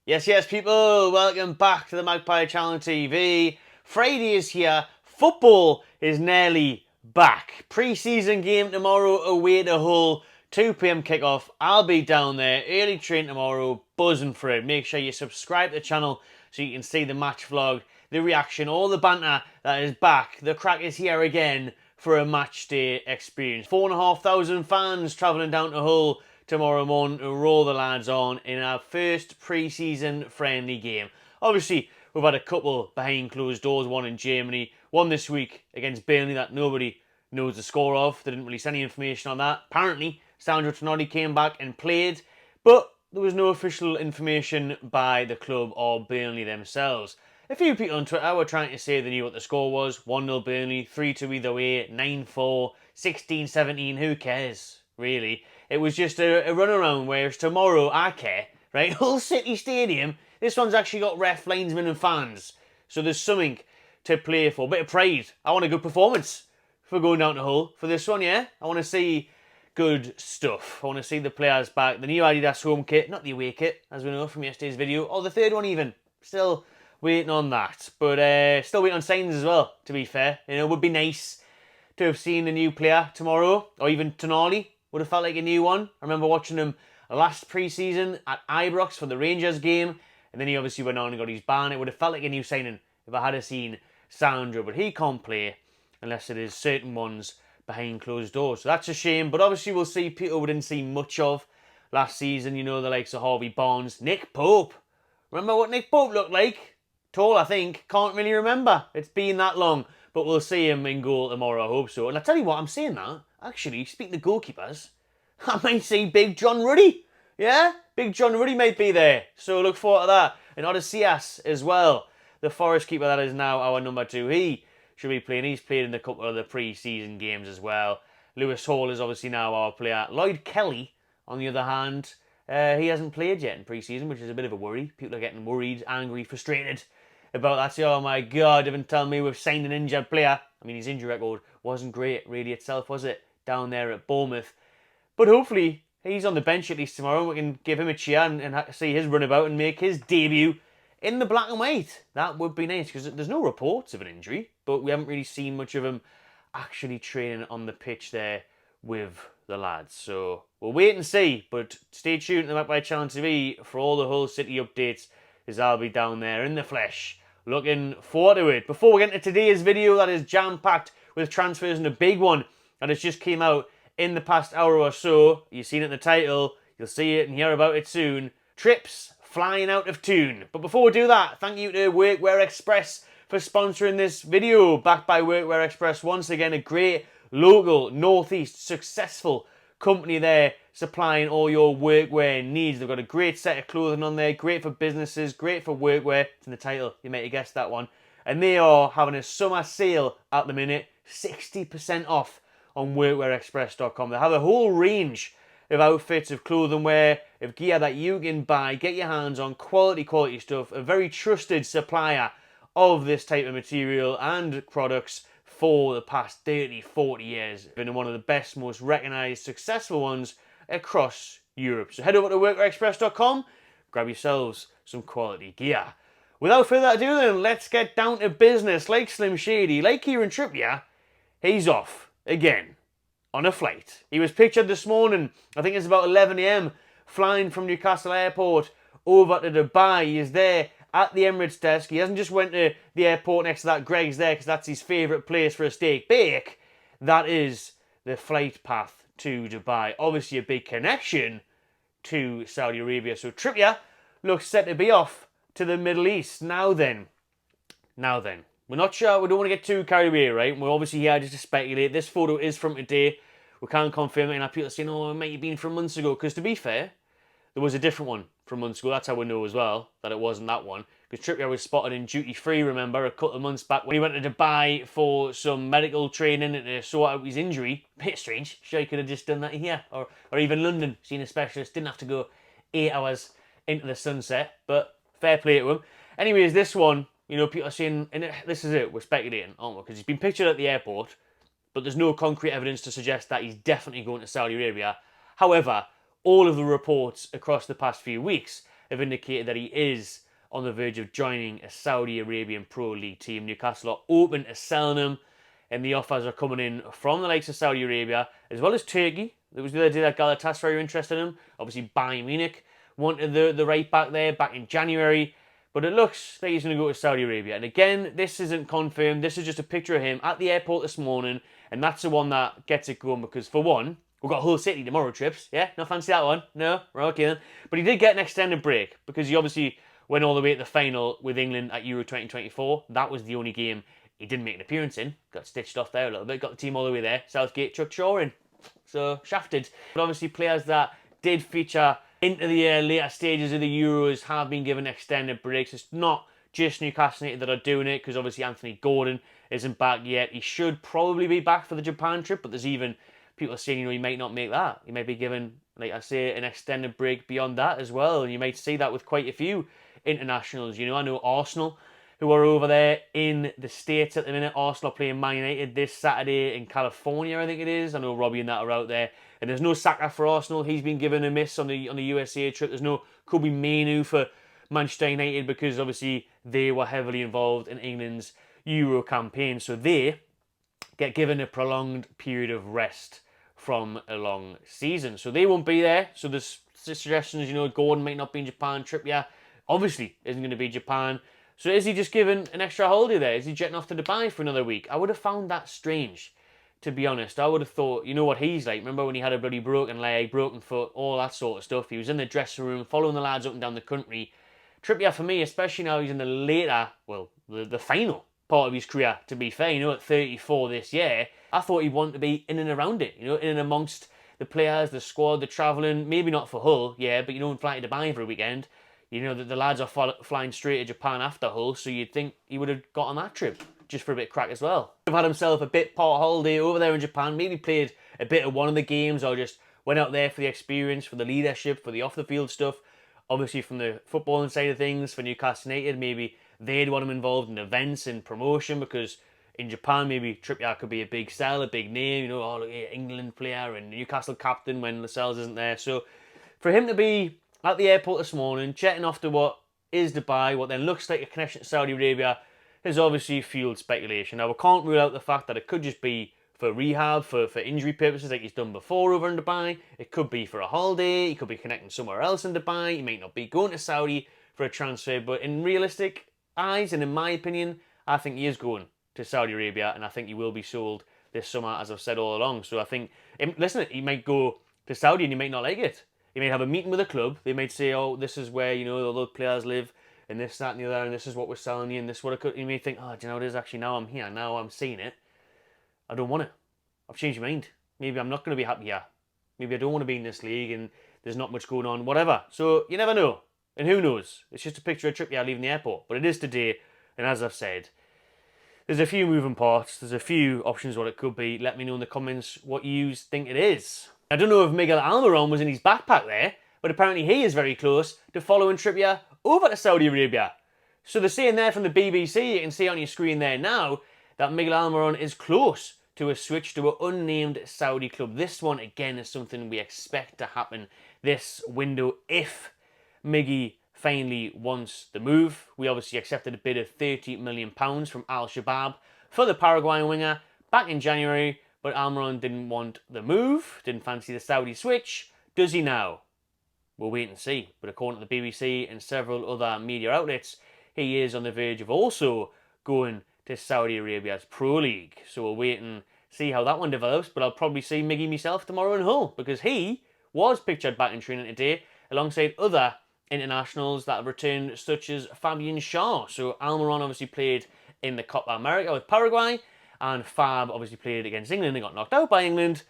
Yes, people, welcome back to the Magpie Channel TV. Friday is here, football is nearly back. Pre-season game tomorrow away to Hull, 2 p.m. kickoff. I'll be down there, early train tomorrow, buzzing for it. Make sure you subscribe to the channel so you can see the match vlog, the reaction, all the banter that is back. The crack is here again for a match day experience. 4,500 fans travelling down to Hull tomorrow morning to roll the lads on in our first pre-season friendly game. Obviously, we've had a couple behind closed doors, one in Germany, one this week against Burnley that nobody knows the score of. They didn't release any information on that. Apparently, Sandro Tonali came back and played, but there was no official information by the club or Burnley themselves. A few people on Twitter were trying to say they knew what the score was. 1-0 Burnley, 3-2 either way, 9-4, 16-17, who cares, really? It was just a runaround, whereas tomorrow, I care, right? Hull City Stadium, this one's actually got ref, linesmen and fans. So there's something to play for. Bit of pride. I want a good performance for going down to Hull for this one, yeah? I want to see good stuff. I want to see the players back. The new Adidas home kit, not the away kit, as we know from yesterday's video, or the third one even. Still waiting on that. But still waiting on signs as well, to be fair. You know, it would be nice to have seen a new player tomorrow, or even Tonali. Would have felt like a new one. I remember watching him last pre-season at Ibrox for the Rangers game, and then he obviously went on and got his ban. It would have felt like a new signing if I had seen Sandro, but he can't play unless it is certain ones behind closed doors. So that's a shame, but obviously we'll see people we didn't see much of last season. You know, the likes of Harvey Barnes, Nick Pope. Remember what Nick Pope looked like? Tall, I think. Can't really remember. It's been that long. But we'll see him in goal tomorrow, I hope so. And I tell you what, I'm saying that. Actually, speaking of goalkeepers, I might see Big John Ruddy. Yeah? Big John Ruddy might be there. So look forward to that. And Odysseas as well. The Forest keeper that is now our number 2. He should be playing. He's played in a couple of the pre-season games as well. Lewis Hall is obviously now our player. Lloyd Kelly, on the other hand, he hasn't played yet in pre-season, which is a bit of a worry. People are getting worried, angry, frustrated about that. Say, oh my God, didn't tell me we've signed an injured player. I mean, his injury record wasn't great really itself, was it? Down there at Bournemouth. But hopefully, he's on the bench at least tomorrow. We can give him a cheer and see his runabout and make his debut in the black and white. That would be nice, because there's no reports of an injury, but we haven't really seen much of him actually training on the pitch there with the lads. So we'll wait and see, but stay tuned to the Magpie Channel TV for all the Hull City updates, as I'll be down there in the flesh. Looking forward to it. Before we get into today's video that is jam-packed with transfers and a big one that has just came out in the past hour or so. You've seen it in the title. You'll see it and hear about it soon. Trips flying out of tune. But before we do that, thank you to WorkWear Express for sponsoring this video. Backed by WorkWear Express, once again, a great local, northeast, successful company there supplying all your workwear needs. They've got a great set of clothing on there, great for businesses, great for workwear. It's in the title, you might have guessed that one. And they are having a summer sale at the minute, 60% off on workwearexpress.com. They have a whole range of outfits, of clothing wear, of gear that you can buy, get your hands on, quality stuff. A very trusted supplier of this type of material and products for the past 30, 40 years. Been one of the best, most recognised, successful ones across Europe. So head over to workwearexpress.com, grab yourselves some quality gear. Without further ado then, let's get down to business. Like Slim Shady, like Kieran Trippier, he's off again on a flight. He was pictured this morning, I think it's about 11 a.m, flying from Newcastle airport over to Dubai. He is there at the Emirates desk. He hasn't just went to the airport next to that Greg's there because that's his favourite place for a steak bake. That is the flight path to Dubai. Obviously a big connection to Saudi Arabia. So Trippier looks set to be off to the Middle East. Now then, we're not sure, we don't want to get too carried away, right? We're obviously here just to speculate. This photo is from today. We can't confirm it, and people are saying, oh, it might have been from months ago. Because to be fair, there was a different one from months ago. That's how we know as well that it wasn't that one. Because Trippier was spotted in duty free, remember, a couple of months back when he went to Dubai for some medical training and to sort out his injury. Bit strange. Sure, he could have just done that here. Or even London, seen a specialist. Didn't have to go 8 hours into the sunset. But fair play to him. Anyways, this one, you know, people are saying, and this is it, we're speculating, aren't we? Because he's been pictured at the airport, but there's no concrete evidence to suggest that he's definitely going to Saudi Arabia. However, all of the reports across the past few weeks have indicated that he is on the verge of joining a Saudi Arabian Pro League team. Newcastle are open to selling him, and the offers are coming in from the likes of Saudi Arabia, as well as Turkey. There was the other day that Galatasaray were interested in him. Obviously, Bayern Munich wanted the right back there back in January. But it looks like he's going to go to Saudi Arabia. And again, this isn't confirmed. This is just a picture of him at the airport this morning. And that's the one that gets it going. Because for one, we've got Hull City tomorrow trips. Yeah, not fancy that one. No, right, okay then. But he did get an extended break. Because he obviously went all the way to the final with England at Euro 2024. That was the only game he didn't make an appearance in. Got stitched off there a little bit. Got the team all the way there. Southgate chucked Shaw in. So, shafted. But obviously players that did feature into the later stages of the Euros have been given extended breaks. It's not just Newcastle United that are doing it, because obviously Anthony Gordon isn't back yet. He should probably be back for the Japan trip, but there's even people saying, he might not make that. He might be given, like I say, an extended break beyond that as well. And you might see that with quite a few internationals. I know Arsenal, who are over there in the States at the minute. Arsenal are playing Man United this Saturday in California, I think it is. I know Robbie and that are out there. And there's no Saka for Arsenal. He's been given a miss on the USA trip. There's no Kobe Mainoo for Manchester United, because obviously they were heavily involved in England's Euro campaign. So they get given a prolonged period of rest from a long season. So they won't be there. So there's suggestions, Gordon might not be in Japan. Trippier obviously isn't going to be Japan. So is he just given an extra holiday there? Is he jetting off to Dubai for another week? I would have found that strange, to be honest. I would have thought, what he's like. Remember when he had a bloody broken leg, broken foot, all that sort of stuff. He was in the dressing room, following the lads up and down the country. Trippier, for me, especially now he's in the later, the final part of his career, to be fair, at 34 this year, I thought he'd want to be in and around it, in and amongst the players, the squad, the travelling, maybe not for Hull, yeah, but fly to Dubai for a weekend. That the lads are flying straight to Japan after Hull, so you'd think he would have got on that trip just for a bit of crack as well. He'd have had himself a bit part holiday over there in Japan, maybe played a bit of one of the games, or just went out there for the experience, for the leadership, for the off-the-field stuff. Obviously from the footballing side of things, for Newcastle United, maybe they'd want him involved in events and promotion, because in Japan maybe Trippier could be a big sell, a big name, England player and Newcastle captain when Lascelles isn't there. So for him to be at the airport this morning, jetting off to what is Dubai, what then looks like a connection to Saudi Arabia, has obviously fueled speculation. Now, we can't rule out the fact that it could just be for rehab, for injury purposes, like he's done before over in Dubai. It could be for a holiday. He could be connecting somewhere else in Dubai. He might not be going to Saudi for a transfer. But in realistic eyes, and in my opinion, I think he is going to Saudi Arabia, and I think he will be sold this summer, as I've said all along. So I think, listen, he might go to Saudi and he might not like it. He may have a meeting with a club. They might say, this is where, all the players live, and this, that, and the other, and this is what we're selling you, and this is what it could. You may think, do you know what it is? Actually, now I'm here, now I'm seeing it. I don't want it. I've changed my mind. Maybe I'm not going to be happy here. Maybe I don't want to be in this league, and there's not much going on, whatever. So you never know. And who knows? It's just a picture of Trippier leaving the airport. But it is today, and as I've said, there's a few moving parts. There's a few options what it could be. Let me know in the comments what you think it is. I don't know if Miguel Almiron was in his backpack there, but apparently he is very close to following Trippier over to Saudi Arabia. So they're saying there from the BBC, you can see on your screen there now, that Miguel Almiron is close to a switch to an unnamed Saudi club. This one, again, is something we expect to happen this window if Miggy finally wants the move. We obviously accepted a bid of £30 million from Al Shabab for the Paraguayan winger back in January, but Almiron didn't want the move, didn't fancy the Saudi switch. Does he now? We'll wait and see. But according to the BBC and several other media outlets, he is on the verge of also going to Saudi Arabia's Pro League. So we'll wait and see how that one develops. But I'll probably see Miggy myself tomorrow in Hull, because he was pictured back in training today alongside other internationals that have returned, such as Fabian Schär. So Almiron obviously played in the Copa America with Paraguay, and Fab obviously played against England and got knocked out by England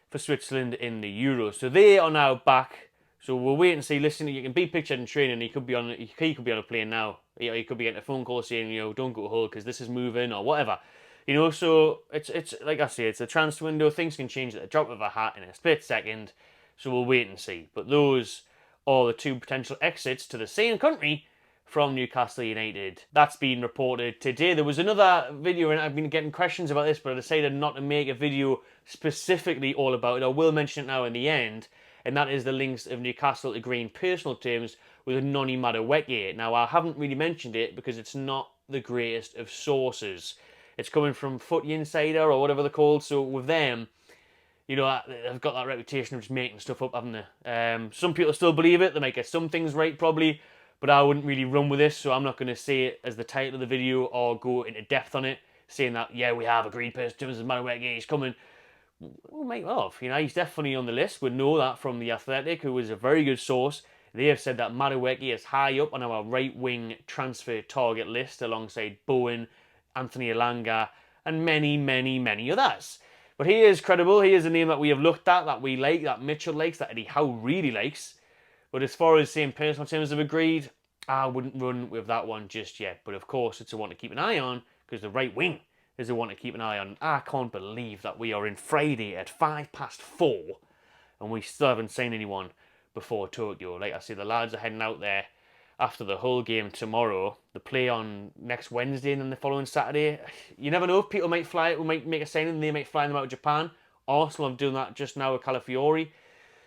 for Switzerland in the Euros. So they are now back. So we'll wait and see. Listen, you can be pictured in training. He could be on a plane now. He could be getting a phone call saying, don't go to Hull because this is moving or whatever. So it's like I say, it's a transfer window. Things can change at the drop of a hat in a split second. So we'll wait and see. But those are the two potential exits to the same country from Newcastle United. That's been reported today. There was another video, and I've been getting questions about this, but I decided not to make a video specifically all about it. I will mention it now in the end, and that is the links of Newcastle agreeing personal terms with a Noni Madueke. Now, I haven't really mentioned it because it's not the greatest of sources. It's coming from Footy Insider or whatever they're called. So with them, you know, they've got that reputation of just making stuff up, haven't they? Some people still believe it. They might get some things right, probably. But I wouldn't really run with this, so I'm not going to say it as the title of the video or go into depth on it, saying that, yeah, we have agreed James Madueke, he's coming. We might have. You know, he's definitely on the list. We know that from The Athletic, who is a very good source. They have said that Madueke is high up on our right-wing transfer target list alongside Bowen, Anthony Elanga, and many, many, many others. But he is credible. He is a name that we have looked at, that we like, that Mitchell likes, that Eddie Howe really likes. But as far as saying personal terms have agreed, I wouldn't run with that one just yet. But of course, it's a one to keep an eye on, because the right wing is a one to keep an eye on. I can't believe that we are in Friday at 4:05 and we still haven't seen anyone before Tokyo. Like I say, the lads are heading out there after the whole game tomorrow. They play on next Wednesday and then the following Saturday. You never know. People might fly. We might make a signing and they might fly them out of Japan. Arsenal have done that just now with Calafiori,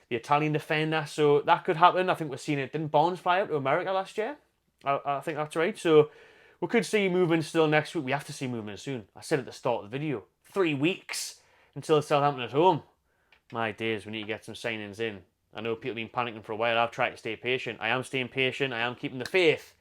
the Italian defender. So that could happen. I think we've seen it. Didn't Barnes fly out to America last year? I think that's right. So we could see movement still next week. We have to see movement soon. I said at the start of the video, 3 weeks until Southampton at home. My days, we need to get some signings in. I know people have been panicking for a while. I've tried to stay patient. I am staying patient. I am keeping the faith.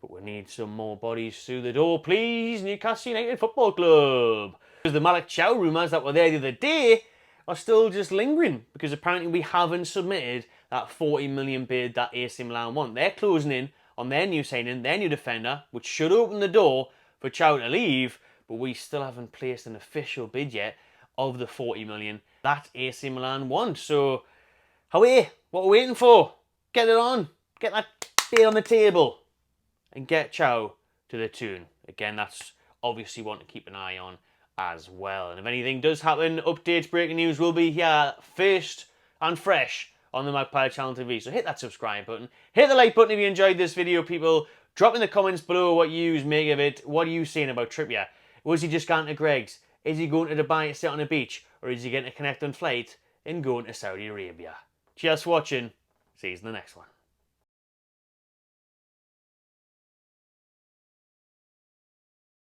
But we need some more bodies through the door, please. Newcastle United Football Club. Because the Malik Chow rumours that were there the other day are still just lingering. Because apparently we haven't submitted that 40 million bid that AC Milan want. They're closing in on their new signing, their new defender, which should open the door for Chow to leave. But we still haven't placed an official bid yet of the 40 million that AC Milan want. So, Howie, what are we waiting for? Get it on. Get that bid on the table. And get Chow to the tune. Again, that's obviously one to keep an eye on as well. And if anything does happen, updates, breaking news will be here first and fresh on the Magpie Channel TV. So hit that subscribe button. Hit the like button if you enjoyed this video, people. Drop in the comments below what you make of it. What are you saying about Trippier? Was he just going to Greg's? Is he going to Dubai to sit on a beach? Or is he getting a connect on flight and going to Saudi Arabia? Cheers for watching. See you in the next one.